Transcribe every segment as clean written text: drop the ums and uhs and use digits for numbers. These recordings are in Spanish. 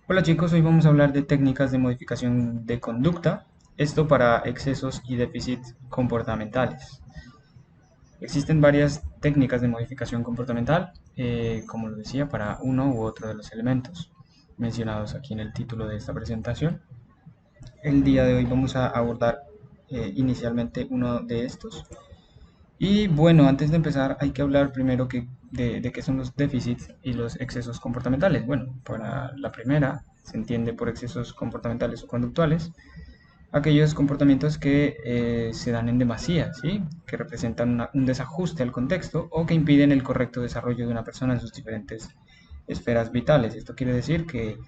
Hola chicos, hoy vamos a hablar de técnicas de modificación de conducta, esto para excesos y déficits comportamentales. Existen varias técnicas de modificación comportamental, como lo decía, para uno u otro de los elementos mencionados aquí en el título de esta presentación. El día de hoy vamos a abordar inicialmente uno de estos. Y bueno, antes de empezar hay que hablar primero de qué son los déficits y los excesos comportamentales. Bueno, para la primera se entiende por excesos comportamentales o conductuales aquellos comportamientos que se dan en demasía, ¿sí? Que representan un desajuste al contexto o que impiden el correcto desarrollo de una persona en sus diferentes esferas vitales. Esto quiere decir que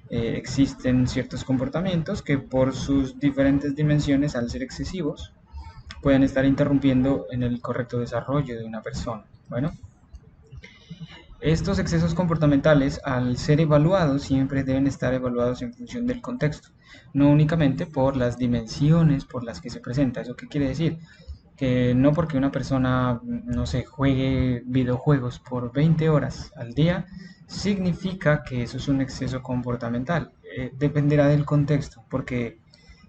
existen ciertos comportamientos que por sus diferentes dimensiones, al ser excesivos, pueden estar interrumpiendo en el correcto desarrollo de una persona. Bueno, estos excesos comportamentales, al ser evaluados, siempre deben estar evaluados en función del contexto, no únicamente por las dimensiones por las que se presenta. ¿Eso qué quiere decir? Que no porque una persona, no sé, juegue videojuegos por 20 horas al día, significa que eso es un exceso comportamental. Dependerá del contexto, porque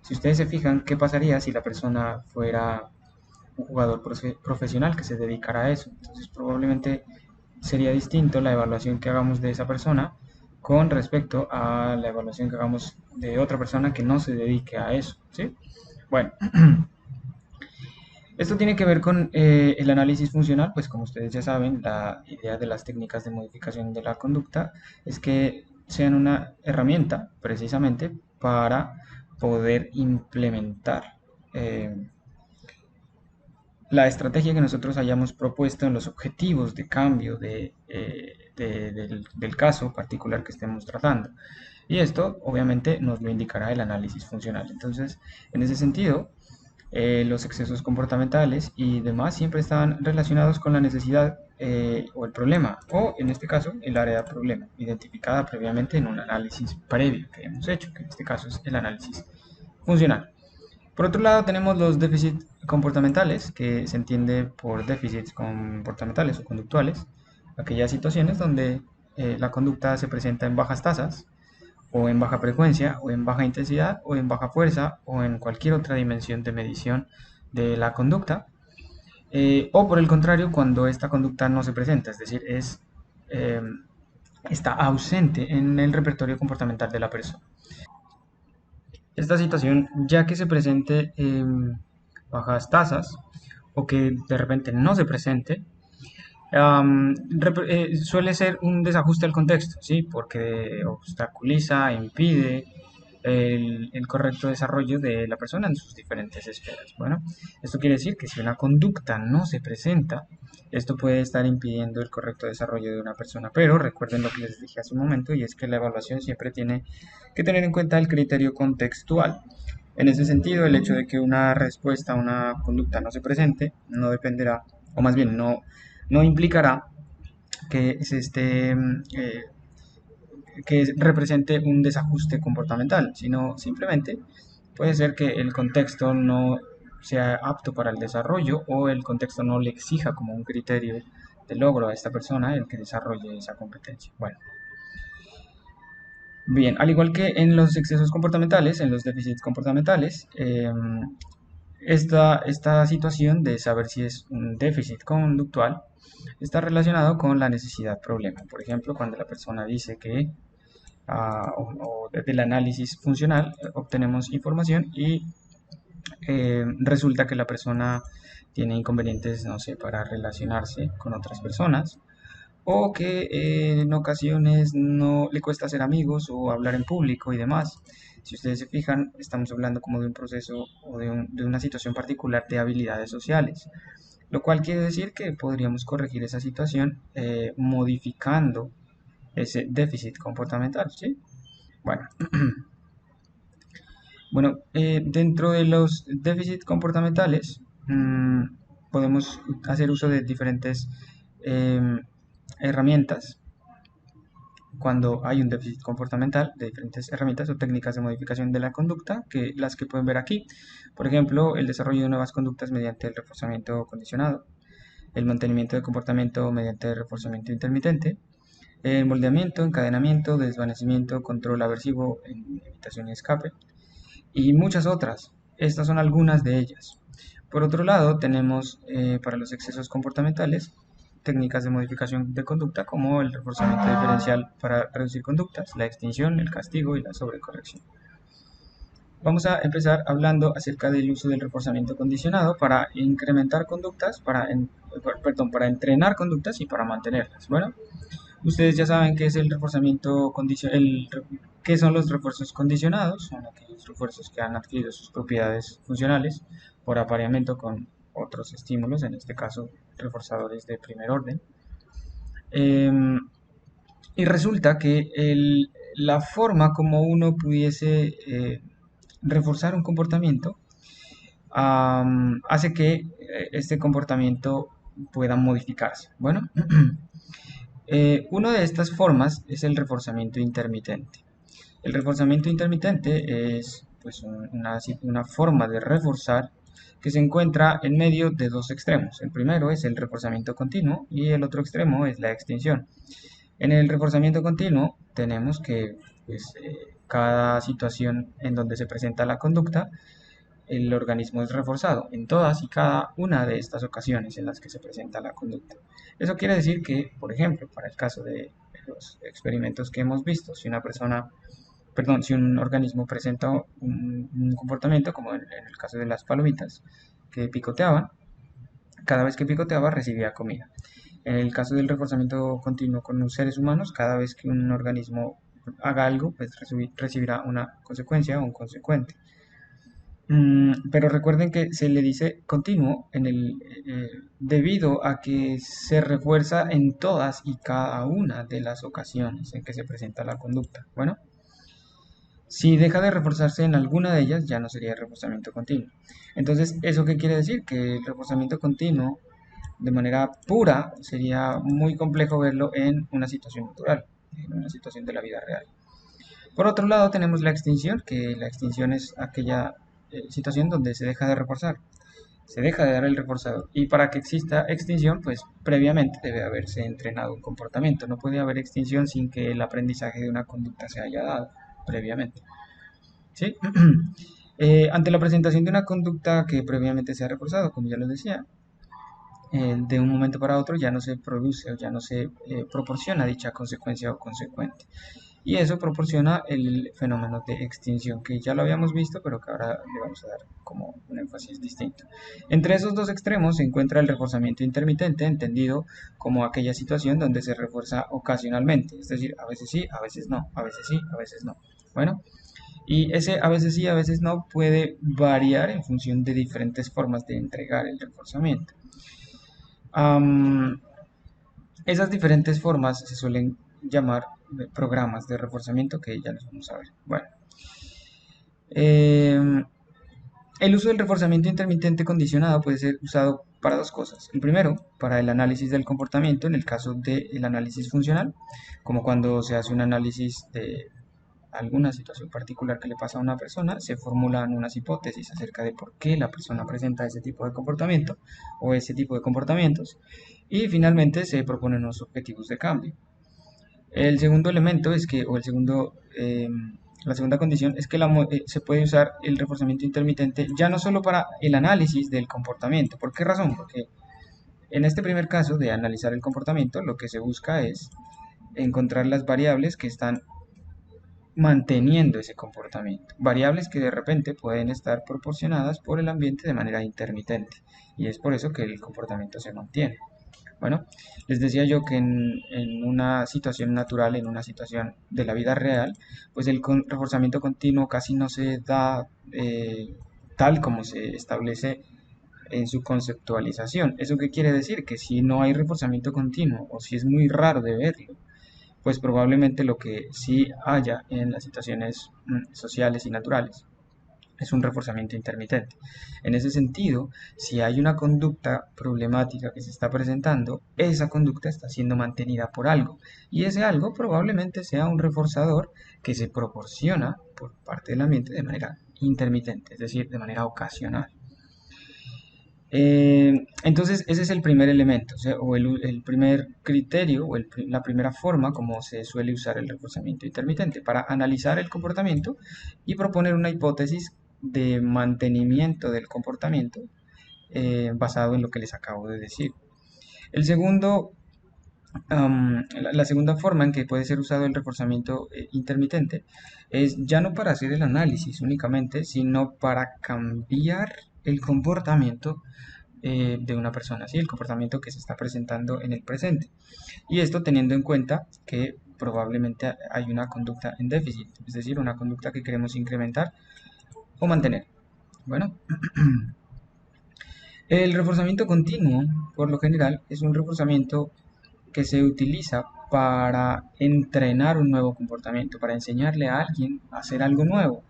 si ustedes se fijan, ¿qué pasaría si la persona fuera un jugador profesional que se dedicara a eso? Entonces probablemente sería distinto la evaluación que hagamos de esa persona con respecto a la evaluación que hagamos de otra persona que no se dedique a eso, ¿sí? Bueno, esto tiene que ver con el análisis funcional, pues como ustedes ya saben, la idea de las técnicas de modificación de la conducta es que sean una herramienta precisamente para poder implementar la estrategia que nosotros hayamos propuesto en los objetivos de cambio del caso particular que estemos tratando. Y esto obviamente nos lo indicará el análisis funcional. Entonces, en ese sentido, los excesos comportamentales y demás siempre están relacionados con la necesidad o el problema, o en este caso el área de problema, identificada previamente en un análisis previo que hemos hecho, que en este caso es el análisis funcional. Por otro lado, tenemos los déficits comportamentales, que se entiende por déficits comportamentales o conductuales, aquellas situaciones donde la conducta se presenta en bajas tasas, o en baja frecuencia, o en baja intensidad, o en baja fuerza, o en cualquier otra dimensión de medición de la conducta, o por el contrario, cuando esta conducta no se presenta, es decir, eh, está ausente en el repertorio comportamental de la persona. Esta situación, ya que se presente en bajas tasas o que de repente no se presente, suele ser un desajuste al contexto, ¿sí? Porque obstaculiza, impide el correcto desarrollo de la persona en sus diferentes esferas. Bueno, esto quiere decir que si una conducta no se presenta, esto puede estar impidiendo el correcto desarrollo de una persona. Pero recuerden lo que les dije hace un momento, y es que la evaluación siempre tiene que tener en cuenta el criterio contextual. En ese sentido, el hecho de que una respuesta a una conducta no se presente no dependerá, o más bien no implicará que se esté que represente un desajuste comportamental, sino simplemente puede ser que el contexto no sea apto para el desarrollo o el contexto no le exija como un criterio de logro a esta persona el que desarrolle esa competencia. Bueno, bien, al igual que en los excesos comportamentales, en los déficits comportamentales, esta situación de saber si es un déficit conductual está relacionado con la necesidad problema. Por ejemplo, cuando la persona dice que o del análisis funcional obtenemos información y resulta que la persona tiene inconvenientes, no sé, para relacionarse con otras personas o que en ocasiones no le cuesta ser amigos o hablar en público y demás. Si ustedes se fijan, estamos hablando como de un proceso o de una situación particular de habilidades sociales, lo cual quiere decir que podríamos corregir esa situación modificando ese déficit comportamental, ¿sí? Bueno, bueno, dentro de los déficits comportamentales podemos hacer uso de diferentes em, herramientas cuando hay un déficit comportamental, de diferentes herramientas o técnicas de modificación de la conducta, que las que pueden ver aquí. Por ejemplo, el desarrollo de nuevas conductas mediante el reforzamiento condicionado, el mantenimiento de comportamiento mediante el reforzamiento intermitente, moldeamiento, encadenamiento, desvanecimiento, control aversivo, evitación y escape, y muchas otras. Estas son algunas de ellas. Por otro lado, tenemos para los excesos comportamentales técnicas de modificación de conducta como el reforzamiento diferencial para reducir conductas, la extinción, el castigo y la sobrecorrección. Vamos a empezar hablando acerca del uso del reforzamiento condicionado para incrementar conductas, para entrenar conductas y para mantenerlas. Bueno, ustedes ya saben qué es el reforzamiento condicionado, qué son los refuerzos condicionados, son aquellos refuerzos que han adquirido sus propiedades funcionales por apareamiento con otros estímulos, en este caso reforzadores de primer orden. Y resulta que la forma como uno pudiese reforzar un comportamiento hace que este comportamiento pueda modificarse. Bueno, una de estas formas es el reforzamiento intermitente. El reforzamiento intermitente es pues, una forma de reforzar que se encuentra en medio de dos extremos. El primero es el reforzamiento continuo y el otro extremo es la extinción. En el reforzamiento continuo tenemos que pues, cada situación en donde se presenta la conducta, el organismo es reforzado en todas y cada una de estas ocasiones en las que se presenta la conducta. Eso quiere decir que, por ejemplo, para el caso de los experimentos que hemos visto, si un organismo presenta un comportamiento, como en el caso de las palomitas, que picoteaban, cada vez que picoteaba recibía comida. En el caso del reforzamiento continuo con los seres humanos, cada vez que un organismo haga algo, pues recibirá una consecuencia o un consecuente. Pero recuerden que se le dice continuo debido a que se refuerza en todas y cada una de las ocasiones en que se presenta la conducta. Bueno, si deja de reforzarse en alguna de ellas, ya no sería reforzamiento continuo. Entonces, ¿eso qué quiere decir? Que el reforzamiento continuo, de manera pura, sería muy complejo verlo en una situación natural, en una situación de la vida real. Por otro lado, tenemos la extinción, que la extinción es aquella situación donde se deja de reforzar, se deja de dar el reforzador. Y para que exista extinción, pues previamente debe haberse entrenado un comportamiento. No puede haber extinción sin que el aprendizaje de una conducta se haya dado previamente. ¿Sí? Ante la presentación de una conducta que previamente se ha reforzado, como ya les decía, de un momento para otro ya no se produce o ya no se proporciona dicha consecuencia o consecuente. Y eso proporciona el fenómeno de extinción, que ya lo habíamos visto, pero que ahora le vamos a dar como un énfasis distinto. Entre esos dos extremos se encuentra el reforzamiento intermitente, entendido como aquella situación donde se refuerza ocasionalmente, es decir, a veces sí, a veces no, a veces sí, a veces no. Bueno, y ese a veces sí, a veces no puede variar en función de diferentes formas de entregar el reforzamiento. Esas diferentes formas se suelen llamar programas de reforzamiento que ya los vamos a ver. Bueno, el uso del reforzamiento intermitente condicionado puede ser usado para dos cosas. El primero, para el análisis del comportamiento en el caso del análisis funcional, como cuando se hace un análisis de alguna situación particular que le pasa a una persona, se formulan unas hipótesis acerca de por qué la persona presenta ese tipo de comportamiento o ese tipo de comportamientos y finalmente se proponen unos objetivos de cambio. El segundo elemento es que, o el segundo, la segunda condición es que se puede usar el reforzamiento intermitente ya no solo para el análisis del comportamiento. ¿Por qué razón? Porque en este primer caso de analizar el comportamiento, lo que se busca es encontrar las variables que están manteniendo ese comportamiento. Variables que de repente pueden estar proporcionadas por el ambiente de manera intermitente. Y es por eso que el comportamiento se mantiene. Bueno, les decía yo que en una situación natural, en una situación de la vida real, pues el reforzamiento continuo casi no se da tal como se establece en su conceptualización. ¿Eso qué quiere decir? Que si no hay reforzamiento continuo o si es muy raro de verlo, pues probablemente lo que sí haya en las situaciones sociales y naturales es un reforzamiento intermitente. En ese sentido, si hay una conducta problemática que se está presentando, esa conducta está siendo mantenida por algo. Y ese algo probablemente sea un reforzador que se proporciona por parte del ambiente de manera intermitente, es decir, de manera ocasional. Entonces, ese es el primer elemento, o sea, el primer criterio o la primera forma como se suele usar el reforzamiento intermitente para analizar el comportamiento y proponer una hipótesis de mantenimiento del comportamiento basado en lo que les acabo de decir. El segundo, la segunda forma en que puede ser usado el reforzamiento intermitente es ya no para hacer el análisis únicamente, sino para cambiar el comportamiento de una persona, ¿sí? El comportamiento que se está presentando en el presente. Y esto teniendo en cuenta que probablemente hay una conducta en déficit, es decir, una conducta que queremos incrementar o mantener. Bueno, el reforzamiento continuo, por lo general, es un reforzamiento que se utiliza para entrenar un nuevo comportamiento, para enseñarle a alguien a hacer algo nuevo.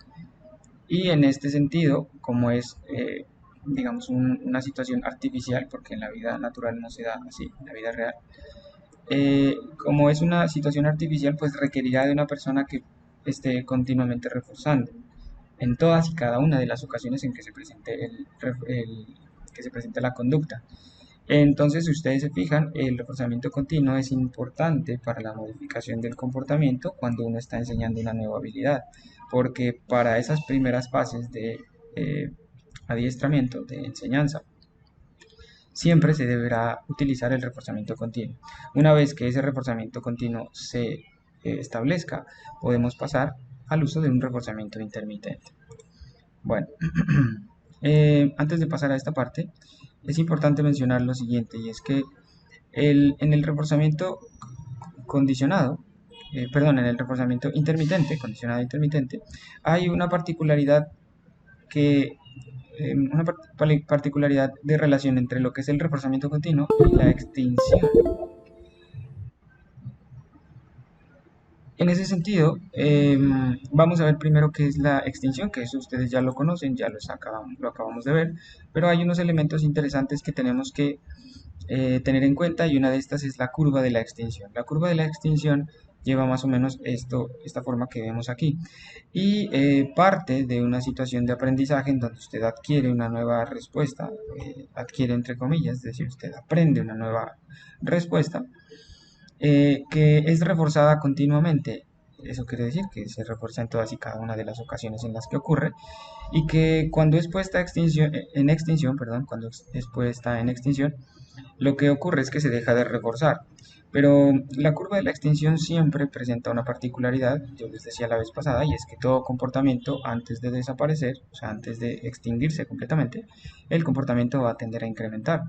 Y en este sentido, como es, digamos, una situación artificial, porque en la vida natural no se da así, en la vida real, como es una situación artificial, pues requerirá de una persona que esté continuamente reforzando en todas y cada una de las ocasiones en que se presente que se presente la conducta. Entonces, si ustedes se fijan, el reforzamiento continuo es importante para la modificación del comportamiento cuando uno está enseñando una nueva habilidad, porque para esas primeras fases de eh, adiestramiento, de enseñanza, siempre se deberá utilizar el reforzamiento continuo. Una vez que ese reforzamiento continuo se establezca, podemos pasar al uso de un reforzamiento intermitente. Bueno, antes de pasar a esta parte, es importante mencionar lo siguiente, y es que en el reforzamiento condicionado, perdón, en el reforzamiento intermitente, condicionado intermitente, hay una particularidad que una particularidad de relación entre lo que es el reforzamiento continuo y la extinción. En ese sentido, vamos a ver primero qué es la extinción, que eso ustedes ya lo conocen, ya lo acabamos de ver, pero hay unos elementos interesantes que tenemos que tener en cuenta y una de estas es la curva de la extinción. La curva de la extinción lleva más o menos esta forma que vemos aquí y parte de una situación de aprendizaje en donde usted adquiere una nueva respuesta, adquiere entre comillas, es decir, usted aprende una nueva respuesta que es reforzada continuamente. Eso quiere decir que se refuerza en todas y cada una de las ocasiones en las que ocurre y que cuando es puesta en extinción, perdón, cuando es puesta en extinción, lo que ocurre es que se deja de reforzar. Pero la curva de la extinción siempre presenta una particularidad, yo les decía la vez pasada, y es que todo comportamiento antes de desaparecer, o sea, antes de extinguirse completamente, el comportamiento va a tender a incrementar.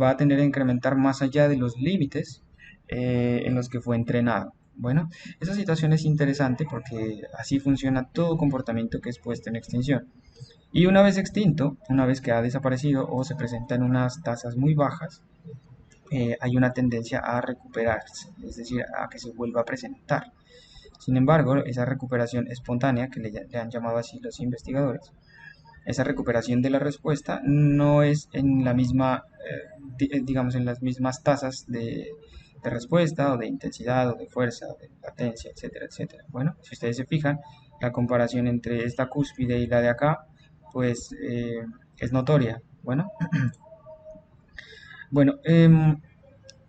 Va a tender a incrementar más allá de los límites en los que fue entrenado. Bueno, esa situación es interesante porque así funciona todo comportamiento que es puesto en extinción. Y una vez extinto, una vez que ha desaparecido o se presenta en unas tasas muy bajas, hay una tendencia a recuperarse, es decir, a que se vuelva a presentar. Sin embargo, esa recuperación espontánea, que le han llamado así los investigadores, esa recuperación de la respuesta no es en la misma, digamos, en las mismas tasas de respuesta o de intensidad o de fuerza o de latencia, etcétera, etcétera. Bueno, si ustedes se fijan, la comparación entre esta cúspide y la de acá, pues es notoria. Bueno,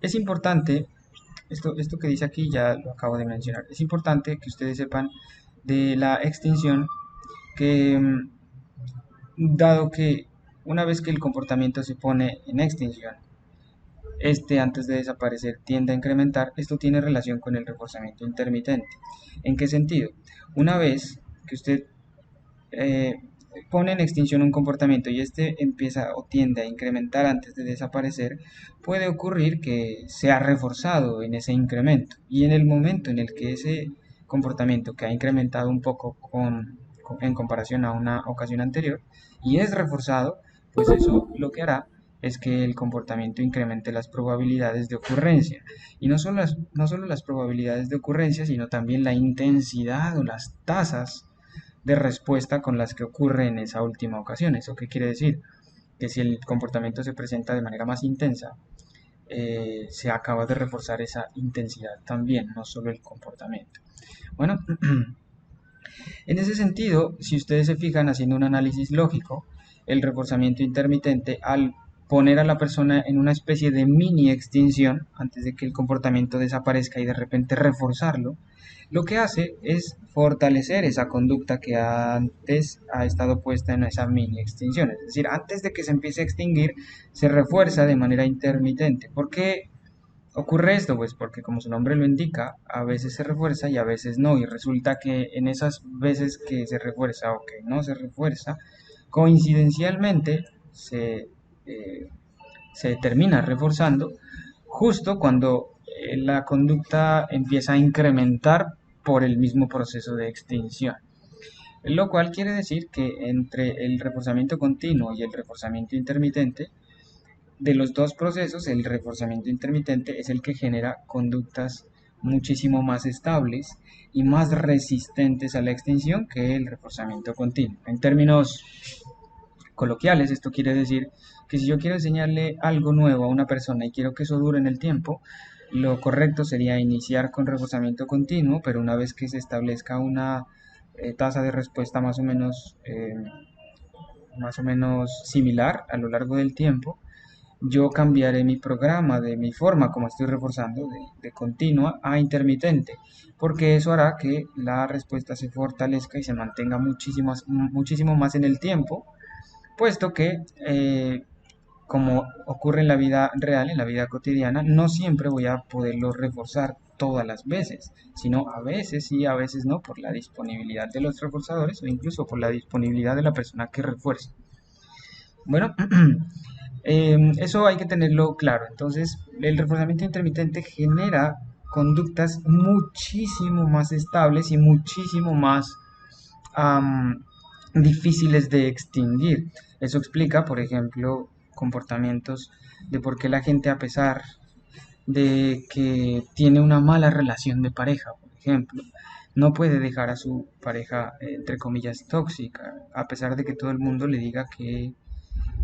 es importante, esto que dice aquí ya lo acabo de mencionar, es importante que ustedes sepan de la extinción que dado que una vez que el comportamiento se pone en extinción, este antes de desaparecer tiende a incrementar, esto tiene relación con el reforzamiento intermitente. ¿En qué sentido? Una vez que usted eh, pone en extinción un comportamiento y este empieza o tiende a incrementar antes de desaparecer, puede ocurrir que sea reforzado en ese incremento y en el momento en el que ese comportamiento que ha incrementado un poco en comparación a una ocasión anterior y es reforzado, pues eso lo que hará es que el comportamiento incremente las probabilidades de ocurrencia. Y no solo las probabilidades de ocurrencia, sino también la intensidad o las tasas de respuesta con las que ocurre en esa última ocasión. ¿Eso qué quiere decir? Que si el comportamiento se presenta de manera más intensa, se acaba de reforzar esa intensidad también, no solo el comportamiento. Bueno, en ese sentido, si ustedes se fijan haciendo un análisis lógico, el reforzamiento intermitente al poner a la persona en una especie de mini extinción antes de que el comportamiento desaparezca y de repente reforzarlo, lo que hace es fortalecer esa conducta que antes ha estado puesta en esa mini extinción. Es decir, antes de que se empiece a extinguir, se refuerza de manera intermitente. ¿Por qué ocurre esto? Pues porque como su nombre lo indica, a veces se refuerza y a veces no. Y resulta que en esas veces que se refuerza o que no se refuerza, coincidencialmente eh, se termina reforzando justo cuando la conducta empieza a incrementar por el mismo proceso de extinción. Lo cual quiere decir que entre el reforzamiento continuo y el reforzamiento intermitente, de los dos procesos, el reforzamiento intermitente es el que genera conductas muchísimo más estables y más resistentes a la extinción que el reforzamiento continuo. En términos coloquiales, esto quiere decir que si yo quiero enseñarle algo nuevo a una persona y quiero que eso dure en el tiempo, lo correcto sería iniciar con reforzamiento continuo, pero una vez que se establezca una tasa de respuesta más o menos similar a lo largo del tiempo, yo cambiaré mi programa de mi forma como estoy reforzando de continua a intermitente, porque eso hará que la respuesta se fortalezca y se mantenga muchísimo más en el tiempo, puesto que como ocurre en la vida real, en la vida cotidiana, no siempre voy a poderlo reforzar todas las veces, sino a veces sí, a veces no, por la disponibilidad de los reforzadores o incluso por la disponibilidad de la persona que refuerza. Bueno, eso hay que tenerlo claro. Entonces, el reforzamiento intermitente genera conductas muchísimo más estables y muchísimo más difíciles de extinguir. Eso explica, por ejemplo, comportamientos de por qué la gente, a pesar de que tiene una mala relación de pareja, por ejemplo, no puede dejar a su pareja, entre comillas, tóxica, a pesar de que todo el mundo le diga que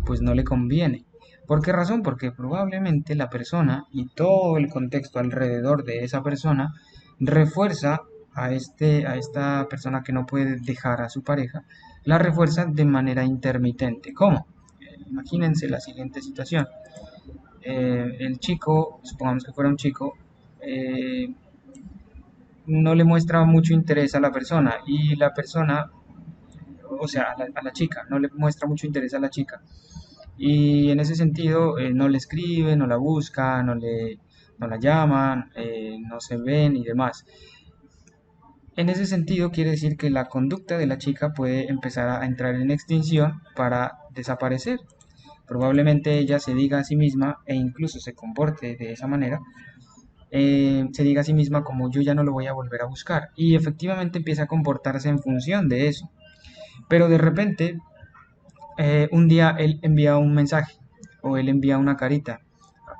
pues no le conviene. ¿Por qué razón? Porque probablemente la persona y todo el contexto alrededor de esa persona refuerza a esta persona que no puede dejar a su pareja, la refuerza de manera intermitente. ¿Cómo? Imagínense la siguiente situación. El chico, supongamos que fuera un chico, eh, no le muestra mucho interés a la persona y la persona, o sea, a la chica, no le muestra mucho interés a la chica. Y en ese sentido no le escribe, no la busca, no la llaman, no se ven y demás. En ese sentido quiere decir que la conducta de la chica puede empezar a entrar en extinción para desaparecer. Probablemente ella se diga a sí misma e incluso se comporte de esa manera, se diga a sí misma como yo ya no lo voy a volver a buscar y efectivamente empieza a comportarse en función de eso. Pero de repente un día él envía un mensaje o él envía una carita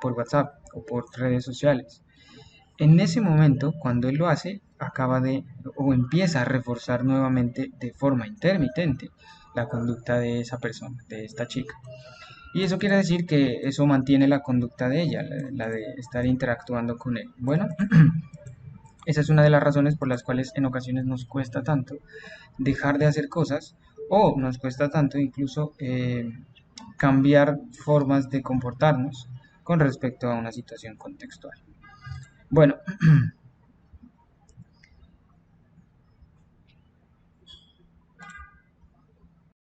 por WhatsApp o por redes sociales. En ese momento, cuando él lo hace, acaba de o empieza a reforzar nuevamente de forma intermitente la conducta de esa persona, de esta chica. Y eso quiere decir que eso mantiene la conducta de ella, la de estar interactuando con él. Bueno, esa es una de las razones por las cuales en ocasiones nos cuesta tanto dejar de hacer cosas o nos cuesta tanto incluso cambiar formas de comportarnos con respecto a una situación contextual. Bueno,